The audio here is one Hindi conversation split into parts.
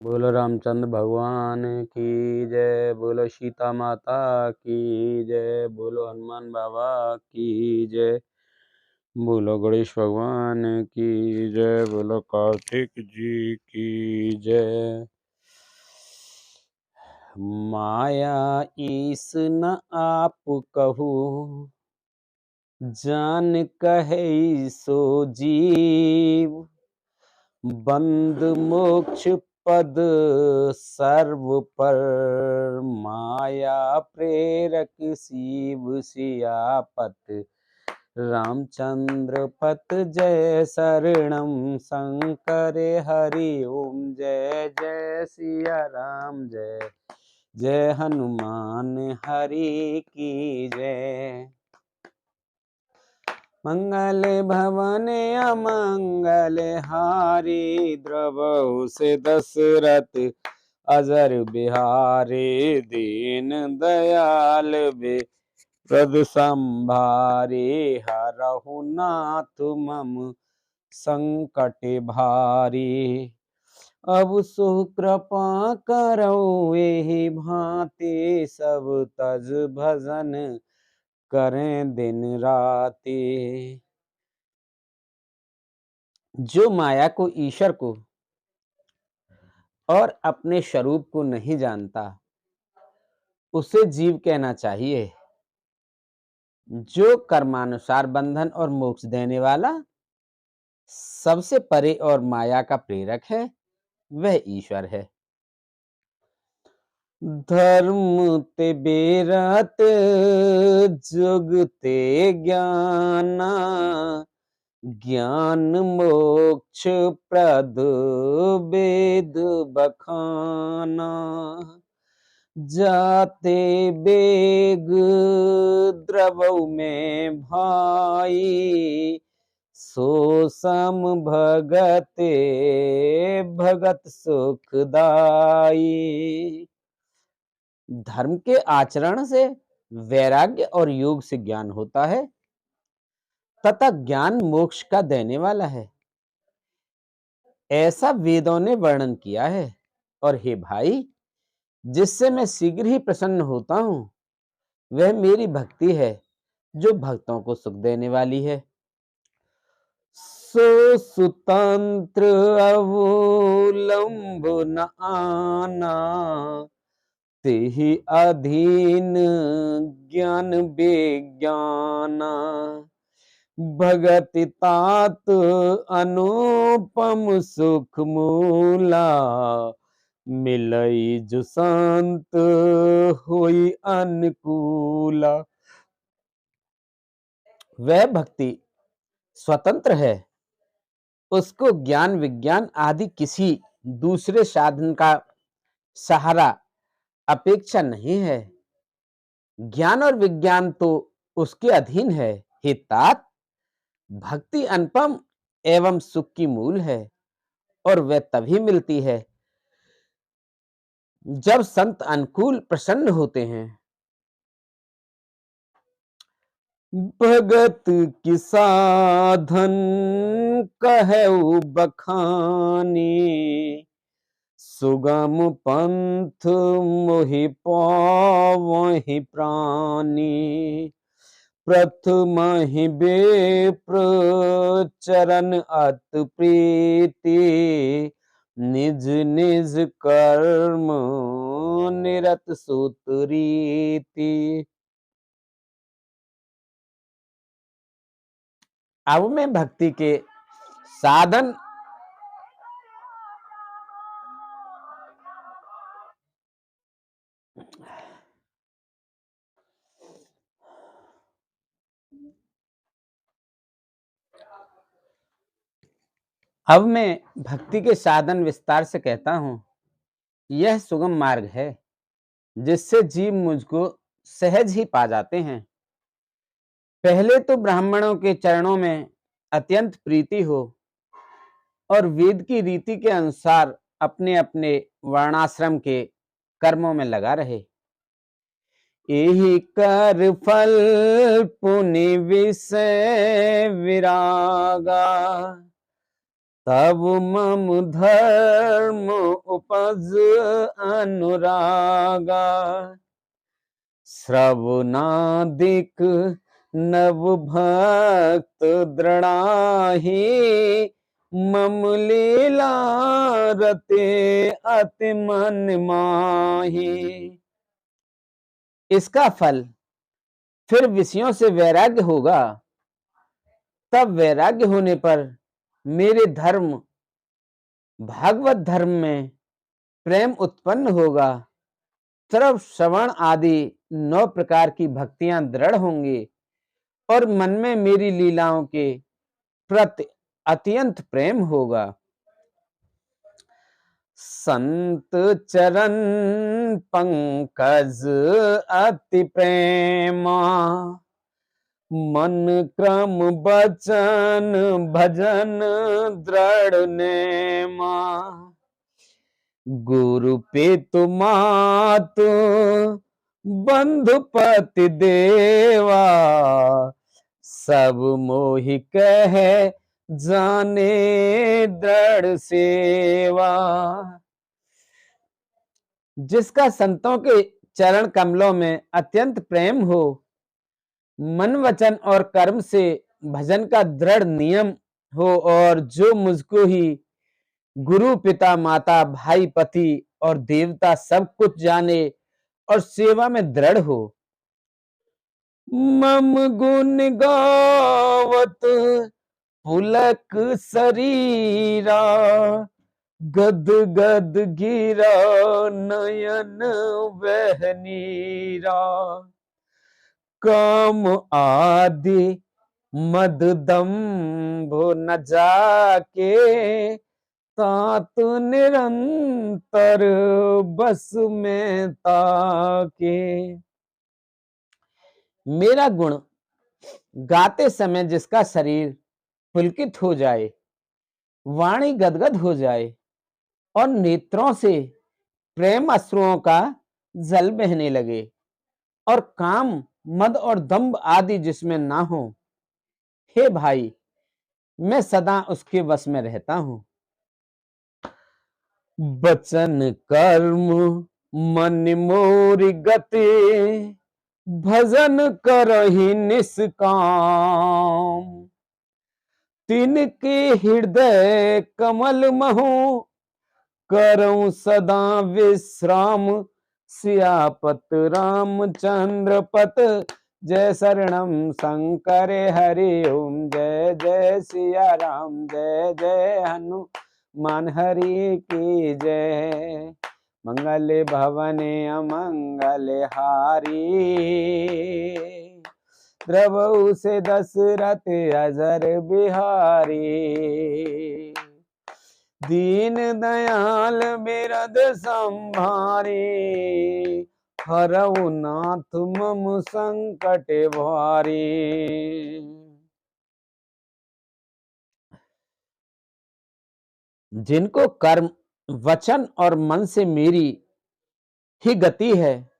बोलो रामचंद्र भगवान की जय। बोलो सीता माता की जय। बोलो हनुमान बाबा की जय। बोलो गणेश भगवान की जय। बोलो कार्तिक जी की जय। माया ईस न आप कहू, जान कहे सो जीव। बंद मोक्ष पद सर्व पर, माया प्रेरक शिव सियापत। रामचंद्र पत जय शरणम शंकर हरि ओम। जय जय सिया राम जय जय हनुमान हरि की जय। मंगल भवन अमंगल हारी, द्रवहु से दशरथ अजर बिहारी। दीन दयाल प्रद संभारे, हरहु नाथ मम संकट भारी। अब सो कृपा करो एहि भांति, सब तज भजन करें दिन राति। जो माया को, ईश्वर को और अपने स्वरूप को नहीं जानता, उसे जीव कहना चाहिए। जो कर्मानुसार बंधन और मोक्ष देने वाला, सबसे परे और माया का प्रेरक है, वह ईश्वर है। धर्म ते बेरत जुगते ज्ञाना, ज्ञान मोक्ष प्रद वेद बखाना। जाते बेग द्रवौ में भाई, सो सम भगते भगत सुखदाई। धर्म के आचरण से वैराग्य और योग से ज्ञान होता है, तथा ज्ञान मोक्ष का देने वाला है, ऐसा वेदों ने वर्णन किया है। और हे भाई, जिससे मैं शीघ्र ही प्रसन्न होता हूं, वह मेरी भक्ति है, जो भक्तों को सुख देने वाली है। सो सुतंत्र अवलंब न आना, तेहि अधीन ज्ञान विज्ञाना। भगति तात अनुपम सुख मूला, मिलई जो संत होई अनुकूला। वह भक्ति स्वतंत्र है, उसको ज्ञान विज्ञान आदि किसी दूसरे साधन का सहारा अपेक्षा नहीं है। ज्ञान और विज्ञान तो उसके अधीन है। हे तात, भक्ति अनुपम एवं सुख की मूल है, और वह तभी मिलती है जब संत अनुकूल प्रसन्न होते हैं। भगत की साधन कहऊ बखानी, सुगम पंथ मोहि पावहि प्राणी। प्रथम ही बेप्र चरण अत प्रीति, निज निज कर्म निरत सुत रीति। अब मैं भक्ति के साधन अब मैं भक्ति के साधन विस्तार से कहता हूं। यह सुगम मार्ग है, जिससे जीव मुझको सहज ही पा जाते हैं। पहले तो ब्राह्मणों के चरणों में अत्यंत प्रीति हो, और वेद की रीति के अनुसार अपने अपने वर्णाश्रम के कर्मों में लगा रहे। यही कर फल पुनि विषय विरागा, तब मम धर्म उपज अनुरागा, श्रवणादिक नव भक्त दृढ़ाहि, मम लीला रते अति मन माही। इसका फल फिर विषयों से वैराग्य होगा। तब वैराग्य होने पर मेरे धर्म भागवत धर्म में प्रेम उत्पन्न होगा। तब श्रवण आदि 9 प्रकार की भक्तियां दृढ़ होंगी और मन में मेरी लीलाओं के प्रति अत्यंत प्रेम होगा। संत चरण पंकज अति प्रेमा, मन क्रम बचन भजन दृढ़ नेमा, गुरु पितु मातु बंधु पति देवा, सब मोहि कहे जाने दृढ़ सेवा। जिसका संतों के चरण कमलों में अत्यंत प्रेम हो, मन वचन और कर्म से भजन का दृढ़ नियम हो, और जो मुझको ही गुरु पिता माता भाई पति और देवता सब कुछ जाने और सेवा में दृढ़ हो। मम गुण गावत पुलक शरीरा, गद गद गिरा नयन वह नीरा, काम आदि मद दंभ न जाके, तात निरंतर बस में ताके। मेरा गुण गाते समय जिसका शरीर पुलकित हो जाए, वाणी गदगद हो जाए और नेत्रों से प्रेम अश्रुओं का जल बहने लगे, और काम मद और दंभ आदि जिसमें ना हो, हे भाई मैं सदा उसके वश में रहता हूं। बचन कर्म मन मोर गति, भजन करहि निष्काम, तिनके हृदय कमल महु, करऊं सदा विश्राम, सियापत रामचंद्र पत, जय शरणम शंकर हरि ओम, जय जय सिया राम, जय जय हनुमान हरि की जय। मंगल भवने अमंगल हारी, द्रवहु से दशरथ अजर बिहारी, दीन दयाल बिरद संभारी, हरऊ नाथ मम संकट भारी। जिनको कर्म वचन और मन से मेरी ही गति है,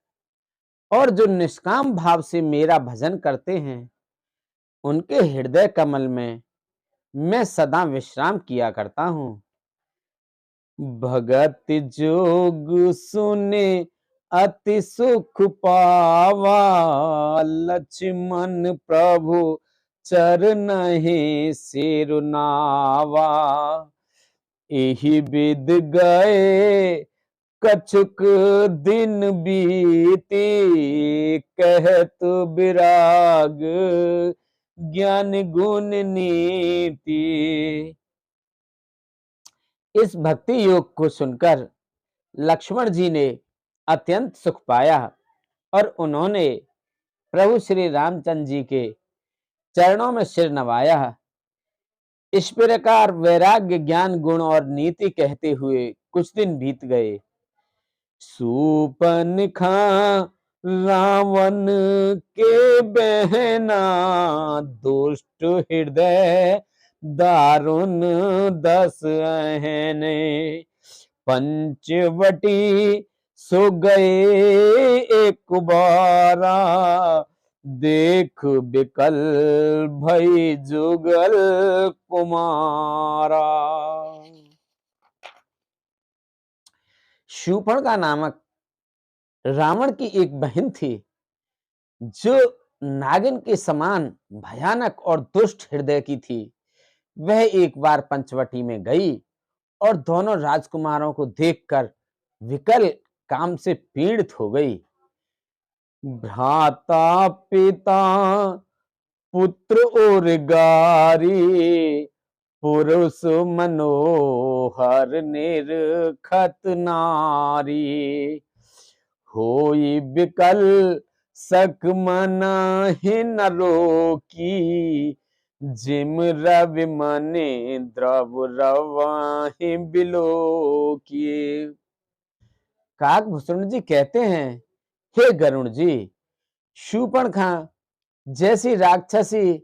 और जो निष्काम भाव से मेरा भजन करते हैं, उनके हृदय कमल में मैं सदा विश्राम किया करता हूं। भगत जोग सुने अति सुख पावा, लक्ष्मण प्रभु चरणहि सिरुनावा, एहि विद गए कछुक दिन बीती, कहत विराग ज्ञान गुण नीति। इस भक्ति योग को सुनकर लक्ष्मण जी ने अत्यंत सुख पाया, और उन्होंने प्रभु श्री रामचंद्र जी के चरणों में सिर नवाया। इस प्रकार वैराग्य ज्ञान गुण और नीति कहते हुए कुछ दिन बीत गए। सूपनखा रावण के बहना, दुष्ट हृदय दारुण दस अहने, पंचवटी सो गए एक बारा, देख बिकल भई जुगल कुमारा। शूर्पणखा नामक रावण की एक बहन थी, जो नागिन के समान भयानक और दुष्ट हृदय की थी। वह एक बार पंचवटी में गई और दोनों राजकुमारों को देखकर विकल काम से पीड़ित हो गई। भ्राता पिता पुत्र और गारी, पुरुष मनोहर निर्खत नारी। होई बिकल सक मन ही न रोकी, जिम रवि मने द्रव रवाहि बिलो किए। काकभूषण जी कहते हैं, हे गरुण जी, शूर्पणखा जैसी राक्षसी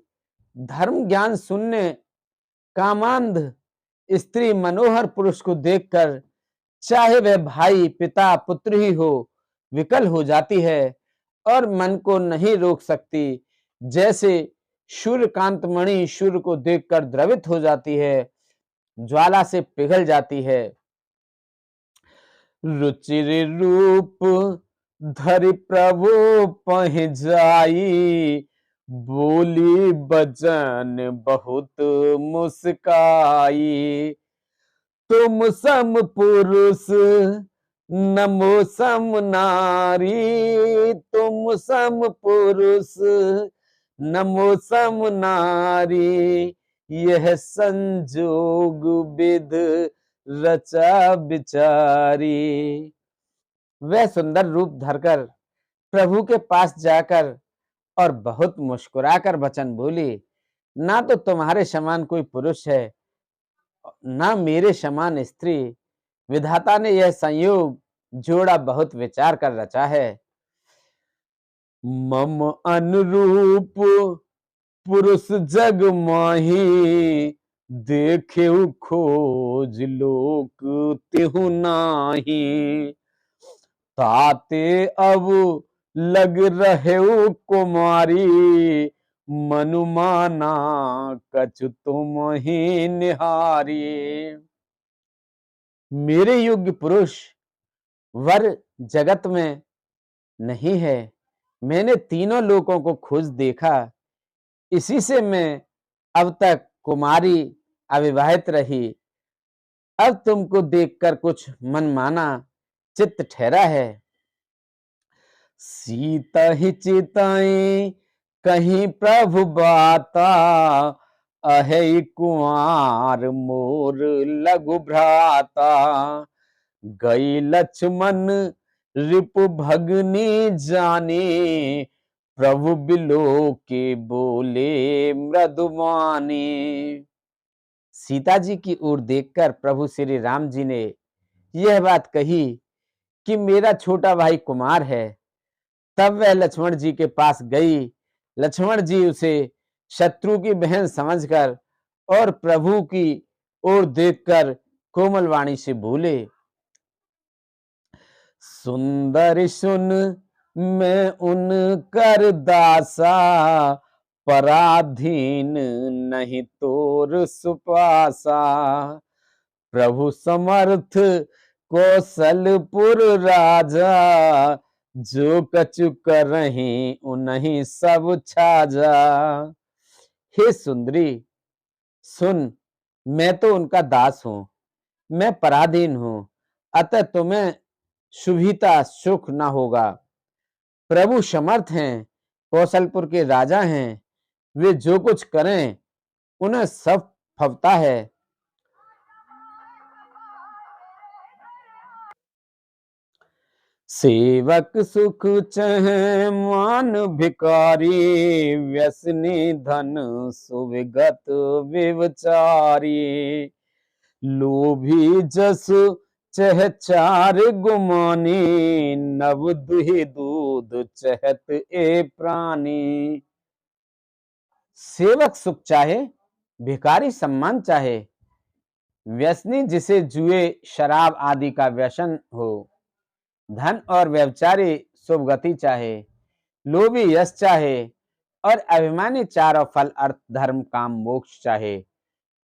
धर्म ज्ञान शून्य कामांध स्त्री मनोहर पुरुष को देखकर चाहे वह भाई पिता पुत्र ही हो, विकल हो जाती है और मन को नहीं रोक सकती। जैसे सूर्यकांत मणि सूर्य को देखकर द्रवित हो जाती है, ज्वाला से पिघल जाती है। रुचिर रूप धरि प्रभु पह जाई, बोली बचन बहुत मुस्काई। तुम सम पुरुष नमो सम नारी, तुम सम पुरुष नमो सम नारी। यह संजोग विध रचा बिचारी। वह सुंदर रूप धरकर प्रभु के पास जाकर और बहुत मुस्कुराकर वचन बोली, ना तो तुम्हारे समान कोई पुरुष है, ना मेरे समान स्त्री। विधाता ने यह संयोग जोड़ा बहुत विचार कर रचा है। मम अनुरूप पुरुष जग माही, देखे खोज लोक तिहु नाही। ताते अब लग रहे कुमारी, मनुमाना कछु तुम ही निहारी। मेरे योग्य पुरुष वर जगत में नहीं है। मैंने तीनों लोकों को खोज देखा, इसी से मैं अब तक कुमारी अविवाहित रही। अब तुमको देखकर कुछ मनमाना चित्त ठहरा है। सीता ही चिताएं कहीं प्रभु बाता, अहे कुंवर मोर लघु भ्राता। गई लक्ष्मण रिपु भगनी जाने, प्रभु बिलो के बोले मृदुमानी। सीता जी की ओर देखकर प्रभु श्री राम जी ने यह बात कही कि मेरा छोटा भाई कुमार है। तब वह लक्ष्मण जी के पास गई। लक्ष्मण जी उसे शत्रु की बहन समझकर और प्रभु की ओर देखकर कोमल वाणी से बोले, सुंदर सुन मैं उन कर दासा, पराधीन नहीं तोर सुपासा। प्रभु समर्थ कौशलपुर राजा, जो कछु करहि उन्हीं सब छाजा। हे सुंदरी सुन, मैं तो उनका दास हूं, मैं पराधीन हूं, अतः तुम्हें शुभिता सुख न होगा। प्रभु समर्थ हैं, कौशलपुर के राजा हैं, वे जो कुछ करें उन्हें सब फबता है। सेवक सुख चह मान भिकारी, व्यसनी धन सुविगत विवचारी। लोभी जस चह चार गुमानी, नव दुहि दूध चहत ए प्राणी। सेवक सुख चाहे, भिखारी सम्मान चाहे, व्यसनी जिसे जुए शराब आदि का व्यसन हो, धन और व्यभिचारी शुभ गति चाहे, लोभी यश चाहे और अभिमानी चारों फल अर्थ धर्म काम मोक्ष चाहे,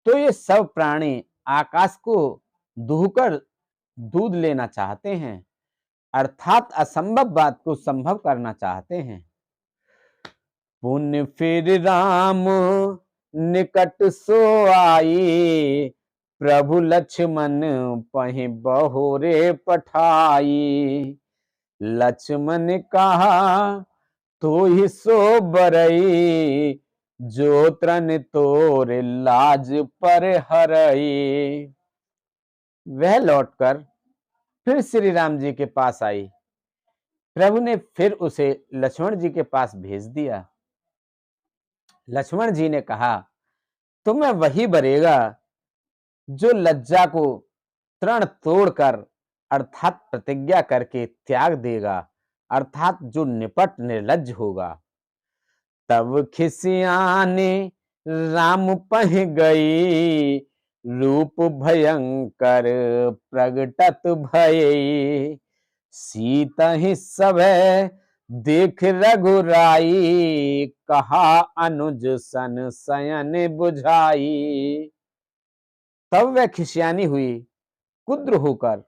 तो ये सब प्राणी आकाश को दूहकर दूध लेना चाहते हैं, अर्थात असंभव बात को संभव करना चाहते हैं। पुण्य फिर राम निकट सो आई, प्रभु लक्ष्मण पहि बहोरे पठाई। लक्ष्मण कहा तो ही सो बरई, जो त्रन तोर लाज पर हरई। वह लौटकर फिर श्री राम जी के पास आई। प्रभु ने फिर उसे लक्ष्मण जी के पास भेज दिया। लक्ष्मण जी ने कहा, तुम्हें वही बरेगा जो लज्जा को तृण तोड़कर अर्थात प्रतिज्ञा करके त्याग देगा, अर्थात जो निपट निर्लज्ज होगा। तब खिसियाने राम पह गई, रूप भयंकर प्रगटत भये। सीता ही सब देख रघुराई, कहा अनुज सन शयन बुझाई। तब वह खिसियानी हुई, कुद्र होकर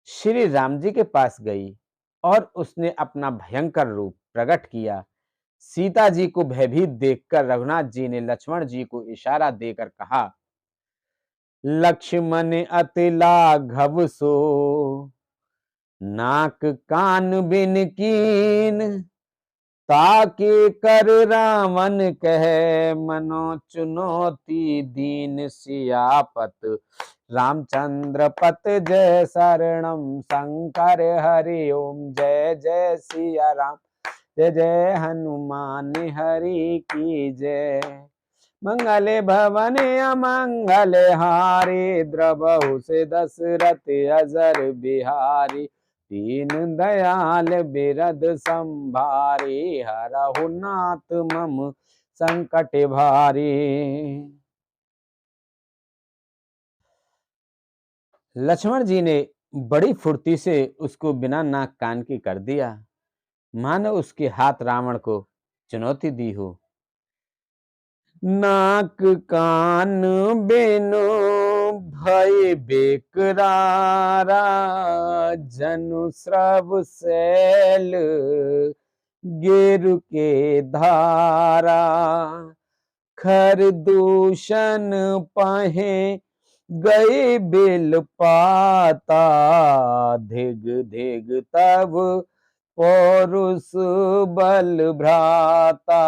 श्री राम जी के पास गई और उसने अपना भयंकर रूप प्रकट किया। सीता जी को भयभीत देखकर रघुनाथ जी ने लक्ष्मण जी को इशारा देकर कहा, लक्ष्मण अति लाघव सो, नाक कान बिन कीन। ताके कर रावण कहे, मनो चुनौती दीन। सियापत रामचंद्र पत जय, शरणम शंकर हरि ओम। जय जय सिया राम, जय जय हनुमान हरि की जय। मंगल भवन अमंगल हारी, द्रवहु से दशरथ अजर बिहारी। दीन दयाल बिरद संभारी, हरहु नाथ मम संकट भारी। लक्ष्मण जी ने बड़ी फुर्ती से उसको बिना नाक कान की कर दिया, मानो उसके हाथ रावण को चुनौती दी हो। नाक कान बिनु भय बेकरारा, जनु स्रव सैल गिर के धारा। खर दूषण पहे गए बिल पाता, धिग धिग तब पौरुष बल भ्राता।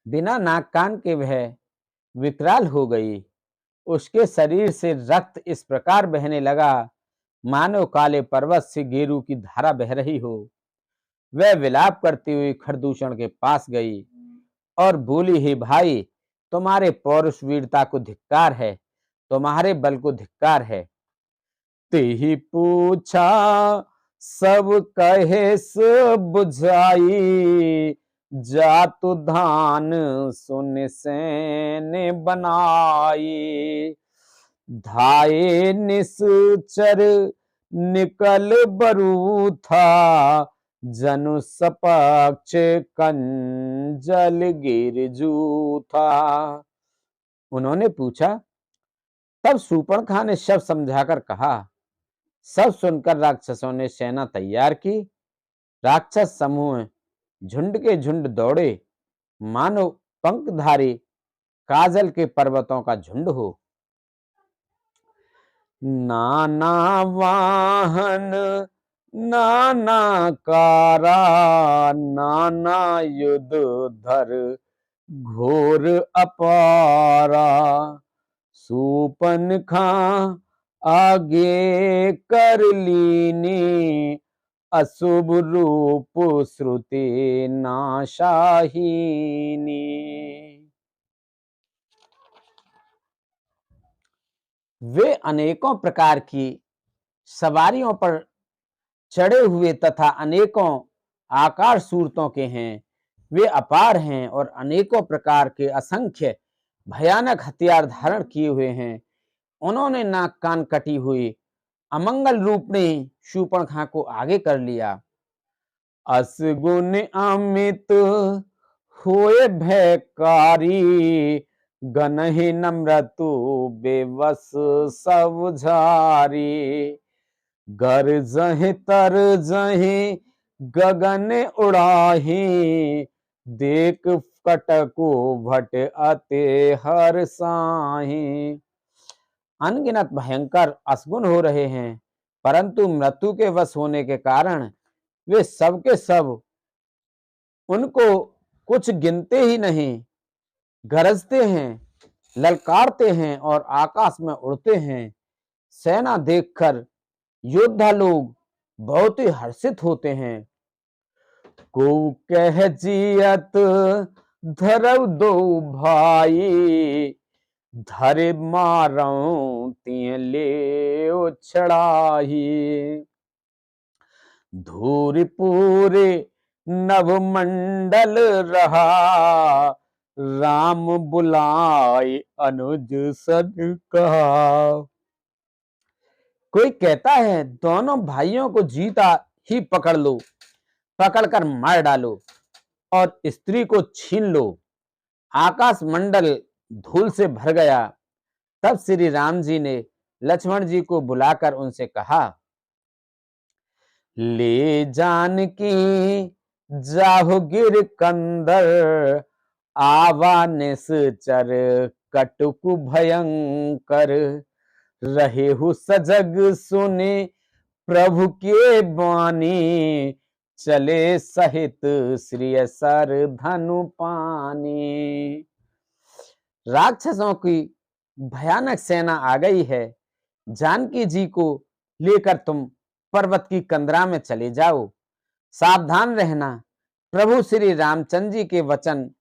बिना नाक कान के वह विकराल हो गई। उसके शरीर से रक्त इस प्रकार बहने लगा, मानो काले पर्वत से गेरू की धारा बह रही हो। वह विलाप करती हुई खरदूषण के पास गई और बोली, हे भाई, तुम्हारे पौरुष वीरता को धिक्कार है, तुम्हारे बल को धिक्कार है। ते ही पूछा सब कहे सो बुझाई, जातु धान सुन सैन बनाई। धाये निश्चर निकल बरू था, जनु सपक्ष कंजल गिरजू था। उन्होंने पूछा। तब शूर्पणखा ने शब्द समझाकर कहा। सब सुनकर राक्षसों ने सेना तैयार की। राक्षस समूह झुंड के झुंड दौड़े, मानो पंखधारी काजल के पर्वतों का झुंड हो। नाना वाहन नाना कारा, नाना युध धर घोर अपारा। शूर्पणखा आगे कर लीनी, अशुभ रूप श्रुति नाशाहीनी। वे अनेकों प्रकार की सवारियों पर चढ़े हुए तथा अनेकों आकार सूरतों के हैं। वे अपार हैं और अनेकों प्रकार के असंख्य भयानक हथियार धारण किए हुए हैं। उन्होंने नाक कान कटी हुई अमंगल रूप ने शूर्पणखा को आगे कर लिया। असगुन अमित होए भयकारी, गनहि नम्रतु बेवस सब झारी। गरजहि तरजहि गगन उड़ाही, देख कटकु भट अति हर साही। अनगिनत भयंकर असगुन हो रहे हैं, परंतु मृत्यु के वश होने के कारण वे सब के सब उनको कुछ गिनते ही नहीं। गरजते हैं, ललकारते हैं और आकाश में उड़ते हैं। सेना देखकर योद्धा लोग बहुत ही हर्षित होते हैं। को कह जियत धरव दो भाई, धरे मारऊं तिय ले छड़ाही। धूरि पूरे नवमंडल रहा, राम बुलाए अनुज सन कहा। कोई कहता है दोनों भाइयों को जीता ही पकड़ लो, पकड़कर मार डालो और स्त्री को छीन लो। आकाश मंडल धूल से भर गया। तब श्री राम जी ने लक्ष्मण जी को बुलाकर उनसे कहा, ले जानकी जाहु गिर कंदर, आवा निश्चर कटुकु भयंकर। रहेहु सजग सुने प्रभु के बानी, चले सहित श्री सर धनु पानी। राक्षसों की भयानक सेना आ गई है। जानकी जी को लेकर तुम पर्वत की कंदरा में चले जाओ। सावधान रहना। प्रभु श्री रामचंद्र जी के वचन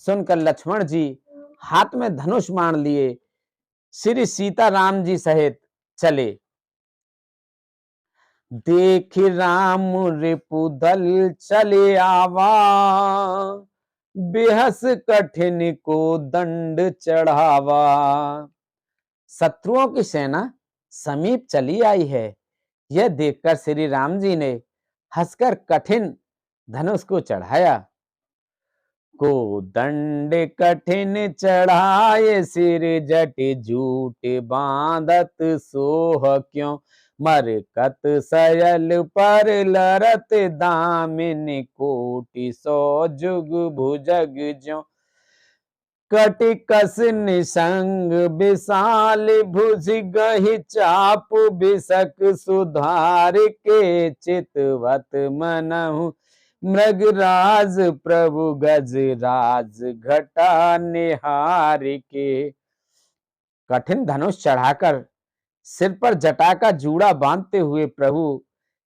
सुनकर लक्ष्मण जी हाथ में धनुष बाण लिए श्री सीता राम जी सहित चले। देख राम रिपुदल चले आवा, बेहस कठिन को दंड चढ़ावा। शत्रुओं की सेना समीप चली आई है। यह देखकर श्री राम जी ने हंसकर कठिन धनुष को चढ़ाया। को दंड कठिन चढ़ाए, सिर जट जूट बांधत सोह क्यों। मरकत सयल पर लरत दामिनी, कोटि सौ जुग भुजग ज्यों। कटिकस निसंग विशाल भुज, गहि चाप बिसक सुधार के। चितवत मनहु मृगराज, प्रभु गजराज घटा निहार के। कठिन धनुष चढ़ाकर सिर पर जटा का जूड़ा बांधते हुए प्रभु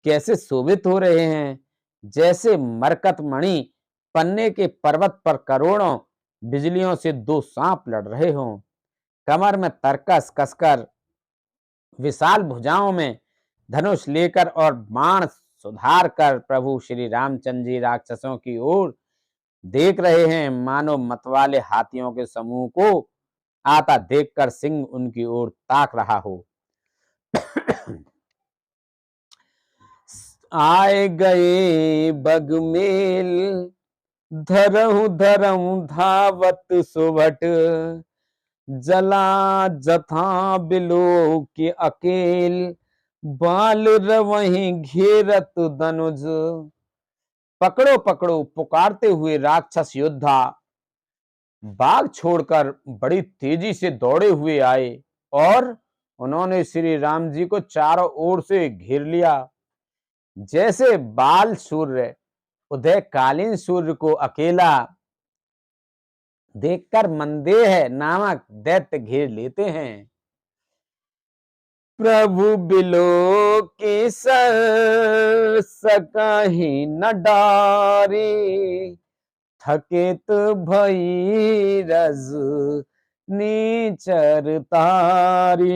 कैसे शोभित हो रहे हैं, जैसे मरकत मणि पन्ने के पर्वत पर करोड़ों बिजलियों से दो सांप लड़ रहे हों। कमर में तरकस कसकर, विशाल भुजाओं में धनुष लेकर और बाण सुधार कर प्रभु श्री रामचंद्र जी राक्षसों की ओर देख रहे हैं। मानो मतवाले हाथियों के समूह को आता देखकर सिंह उनकी ओर ताक रहा हो। आए गए बगमेल, धरहु धरहु धावत सुभट। जला जथा बिलो के अकेल, बाल रवहि घेरत धनुज। पकड़ो पकड़ो पुकारते हुए राक्षस योद्धा बाग छोड़कर बड़ी तेजी से दौड़े हुए आए और उन्होंने श्री राम जी को चारों ओर से घेर लिया। जैसे बाल सूर्य उदयकालीन सूर्य को अकेला देखकर मंदेह नामक दैत्य घेर लेते हैं। प्रभु बिलो की सर सकहि न डारी, थकित भई रज नीचर तारी।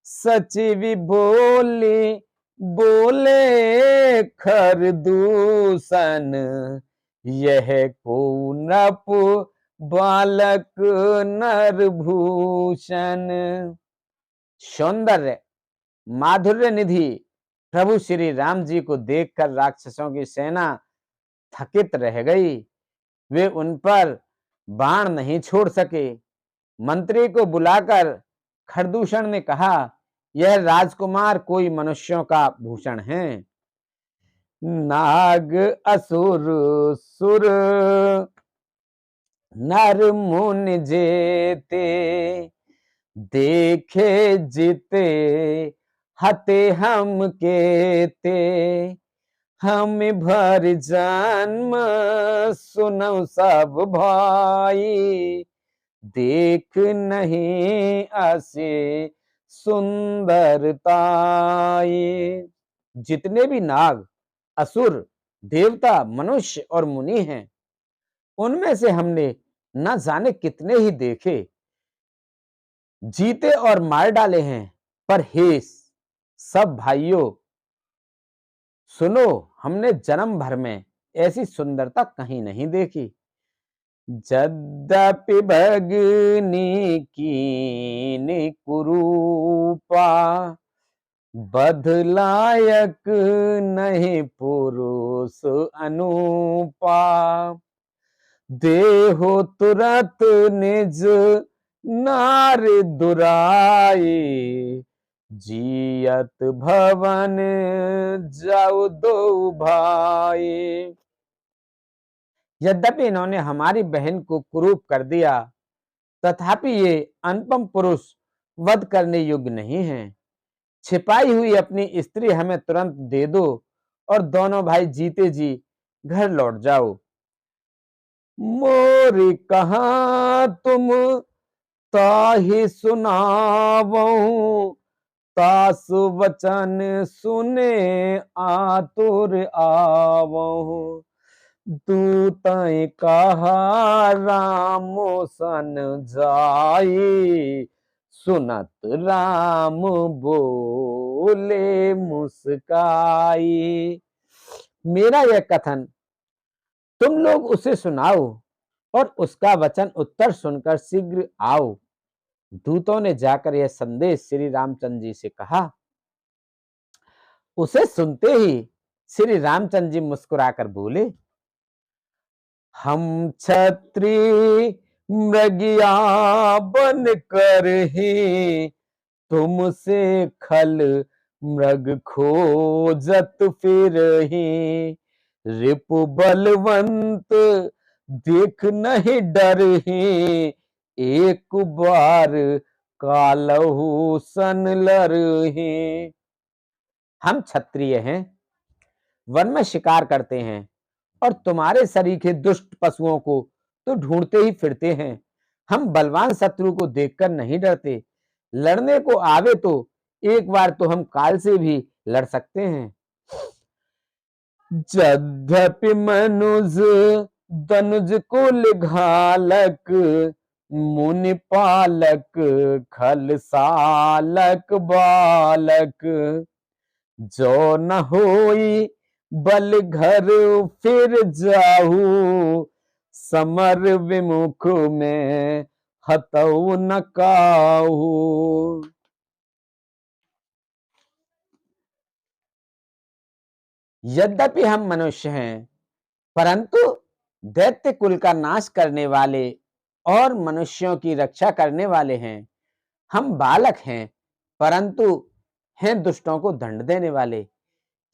सचिव बोले बोले खरदूषण, यह को नप बालक नरभूषण। सौंदर्य माधुर्य निधि प्रभु श्री राम जी को देखकर राक्षसों की सेना थकित रह गई। वे उन पर बाण नहीं छोड़ सके। मंत्री को बुलाकर खरदूषण ने कहा, यह राजकुमार कोई मनुष्यों का भूषण है। नाग असुर सुर नर मुनि जेते, देखे जीते हते हम केते। हम भर जन्म सुनौ सब भाई, देख नहीं आसे सुंदरताई। जितने भी नाग, असुर, देवता, मनुष्य और मुनि हैं, उनमें से हमने न जाने कितने ही देखे, जीते और मार डाले हैं, पर हे सब भाइयों सुनो, हमने जन्म भर में ऐसी सुंदरता कहीं नहीं देखी। यद्यपि भगनी कीन कुरूपा, बधलायक नहीं पुरुष अनुपा। देहो तुरत निज नार दुराई, जियत भवन जाऊ दो भाई। यद्यपि इन्होंने हमारी बहन को कुरूप कर दिया, तथापि ये अनुपम पुरुष वध करने योग्य नहीं है। छिपाई हुई अपनी स्त्री हमें तुरंत दे दो और दोनों भाई जीते जी घर लौट जाओ। मोरी कहा तुम ताहि सुनावो, तास वचन सुने आतुर आवो। दूतै कहा रामो सन जाई, सुनत राम बोले मुस्काई। मेरा यह कथन तुम लोग उसे सुनाओ और उसका वचन उत्तर सुनकर शीघ्र आओ। दूतों ने जाकर यह संदेश श्री रामचंद्र जी से कहा। उसे सुनते ही श्री रामचंद्र जी मुस्कुराकर बोले, हम छत्री मृगिया बन कर ही तुमसे खल मृग खोजत फिरहि। रिपु बलवंत देख नहीं डरहि, एक बार कालहु सन लरहि। हम क्षत्रिय हैं, वन में शिकार करते हैं और तुम्हारे सरीखे दुष्ट पशुओं को तो ढूंढते ही फिरते हैं। हम बलवान शत्रु को देखकर नहीं डरते, लड़ने को आवे तो एक बार तो हम काल से भी लड़ सकते हैं। यद्यपि मनुज दनुज कुल घालक, मुनि पालक खल सालक बालक। जो न होई बल घर फिर जाहू, समर विमुख में हतऊ न काहू। यद्यपि हम मनुष्य हैं, परंतु दैत्य कुल का नाश करने वाले और मनुष्यों की रक्षा करने वाले हैं। हम बालक हैं, परंतु हैं दुष्टों को दंड देने वाले।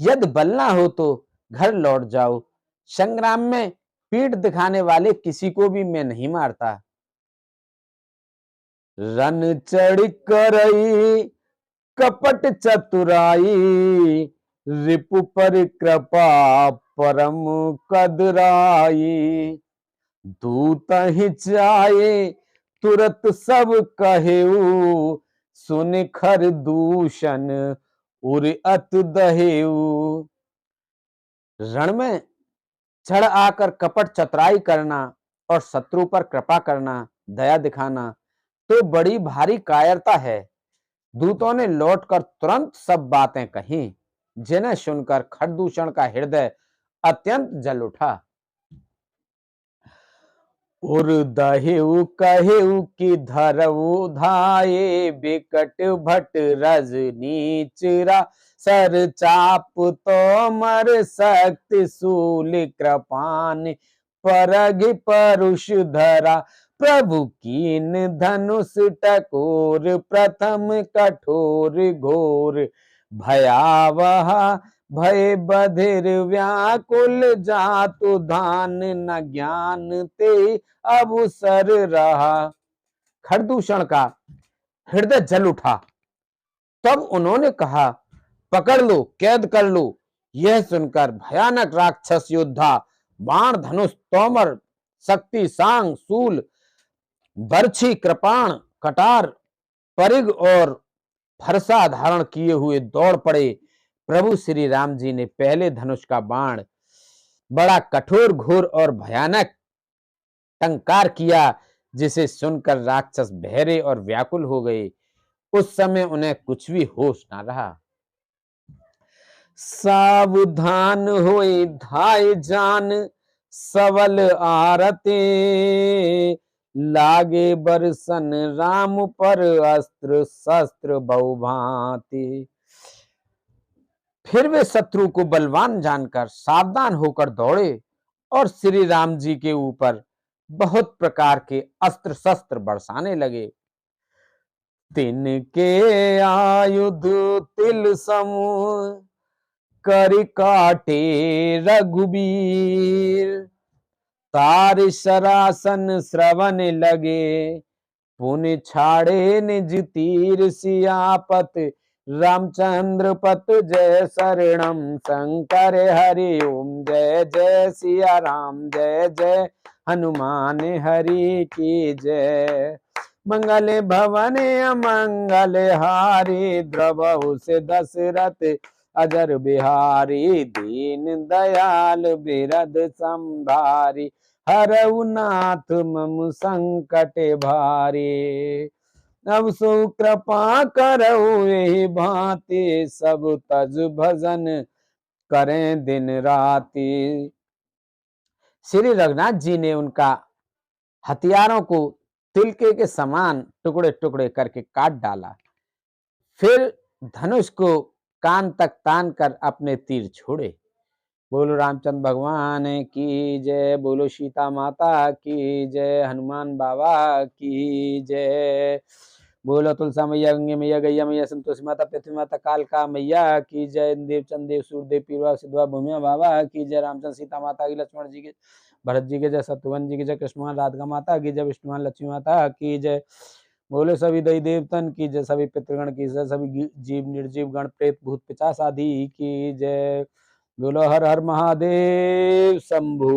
यदि बल ना हो तो घर लौट जाओ। संग्राम में पीठ दिखाने वाले किसी को भी मैं नहीं मारता। रन चढ़ करई कपट चतुराई, रिपु पर कृपा परम कदराई। दूत ही चाहे तुरत सब कहेऊ, सुन खर दूषण उर अत दहेऊ। रण में चढ़ आकर कपट चतुराई करना और शत्रु पर कृपा करना, दया दिखाना तो बड़ी भारी कायरता है। दूतों ने लौटकर तुरंत सब बातें कहीं, जिन्हें सुनकर खरदूषण का हृदय अत्यंत जल उठा। उर दहेउ कहेउ कि धरऊ धाये बिकट भट रजनी चिरा सर चाप तो मर शक्ति शूल कृपान परग परुष धरा प्रभु कीन धनुष टकोर प्रथम कठोर घोर भयावह भय बधिर व्याकुल जातु धान न ज्ञान ते अवसर रहा। खरदूषण का हृदय जल उठा। तब उन्होंने कहा, पकड़ लो, कैद कर लो। यह सुनकर भयानक राक्षस योद्धा बाण धनुष तोमर शक्ति सांग शूल बर्छी कृपाण कटार परिग और फरसा धारण किए हुए दौड़ पड़े। प्रभु श्री राम जी ने पहले धनुष का बाण बड़ा कठोर घोर और भयानक टंकार किया, जिसे सुनकर राक्षस बहरे और व्याकुल हो गए। उस समय उन्हें कुछ भी होश ना रहा। सावधान होए धाय जान सबल आरते लागे बरसन राम पर अस्त्र शस्त्र बहुभांति। फिर वे शत्रु को बलवान जानकर सावधान होकर दौड़े और श्री राम जी के ऊपर बहुत प्रकार के अस्त्र शस्त्र बरसाने लगे। तिनके आयुध तिल समूह कर काटे रघुबीर तार शरासन श्रवण लगे पुन छाड़े निज तीर सियापत रामचंद्र पत जय शरणम शंकर हरि ओम जय जय सिया राम जय जय हनुमान हरि की जय। मंगल भवन अमंगल हारी द्रवहु से दशरथ अजर बिहारी दीन दयाल बिरद संभारी हरऊ नाथ मम संकट भारी। अब सो कृपा करऊ यही भांति सब तज भजन करें दिन राति। श्री रघुनाथ जी ने उनका हथियारों को तिलके के समान टुकड़े टुकड़े करके काट डाला। फिर धनुष को कान तक तान कर अपने तीर छोड़े। बोलो रामचंद्र भगवान की जय, बोलो सीता माता की जय, हनुमान बाबा की जय, बोलो तुलसा मैया गंगे मैया गैया मैया संतोषी माता पृथ्वी माता कालका मैया की जय, देव चंदेव सूर्यदेव पीरवा सिद्धवा भूमिया बाबा की जय, रामचंद्र सीता माता की, लक्ष्मण जी के भरत जी के जय, शत्रुघ्न जी की जय, कृष्णमान राधिका माता की जय, विष्णुमान लक्ष्मी माता की जय, बोले सभी दई देवतन की जय, सभी पितृगण की जय, सभी जीव निर्जीव गण प्रेत भूत पिचास आदि की जय। बोलो हर हर महादेव शंभू।